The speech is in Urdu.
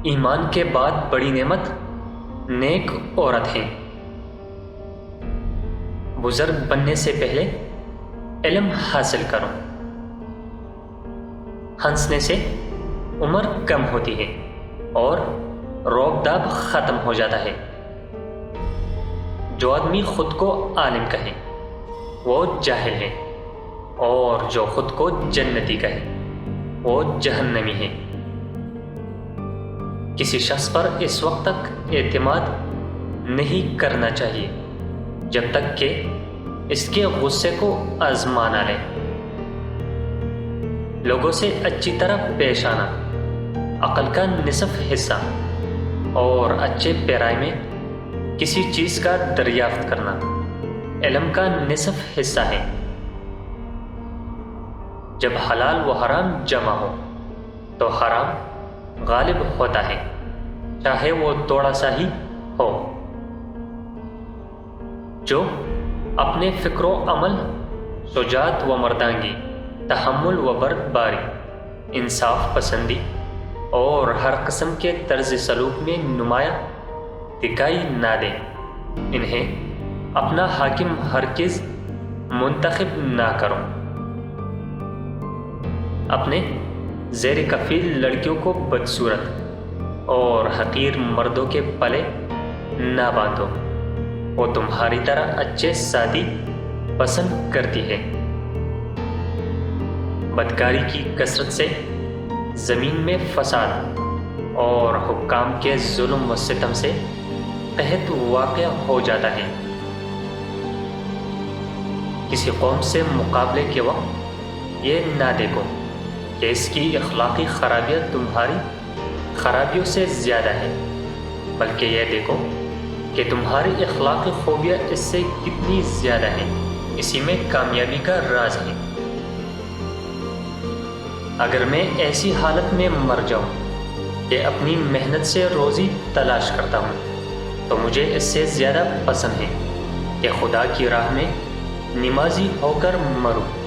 ایمان کے بعد بڑی نعمت نیک عورت ہیں۔ بزرگ بننے سے پہلے علم حاصل کرو۔ ہنسنے سے عمر کم ہوتی ہے اور روب داب ختم ہو جاتا ہے۔ جو آدمی خود کو عالم کہے وہ جاہل ہے، اور جو خود کو جنتی کہے وہ جہنمی ہے۔ کسی شخص پر اس وقت تک اعتماد نہیں کرنا چاہیے جب تک کہ اس کے غصے کو آزما نہ لے۔ لوگوں سے اچھی طرح پیش آنا عقل کا نصف حصہ، اور اچھے پیرائی میں کسی چیز کا دریافت کرنا علم کا نصف حصہ ہے۔ جب حلال و حرام جمع ہو تو حرام غالب ہوتا ہے، چاہے وہ تھوڑا سا ہی ہو۔ جو اپنے فکر و عمل، شجاعت و مردانگی، تحمل و بردباری، انصاف پسندی اور ہر قسم کے طرز سلوک میں نمایاں دکھائی نہ دیں، انہیں اپنا حاکم ہرگز منتخب نہ کرو۔ اپنے زیر کفیل لڑکیوں کو بدصورت اور حقیر مردوں کے پلے نہ باندھو، وہ تمہاری طرح اچھے ساتھی پسند کرتی ہے۔ بدکاری کی کثرت سے زمین میں فساد اور حکام کے ظلم و ستم سے قحط واقع ہو جاتا ہے۔ کسی قوم سے مقابلے کے وقت یہ نہ دیکھو کہ اس کی اخلاقی خرابیاں تمہاری خرابیوں سے زیادہ ہے، بلکہ یہ دیکھو کہ تمہاری اخلاقی خوبیاں اس سے کتنی زیادہ ہیں۔ اسی میں کامیابی کا راز ہے۔ اگر میں ایسی حالت میں مر جاؤں کہ اپنی محنت سے روزی تلاش کرتا ہوں تو مجھے اس سے زیادہ پسند ہے کہ خدا کی راہ میں نمازی ہو کر مروں۔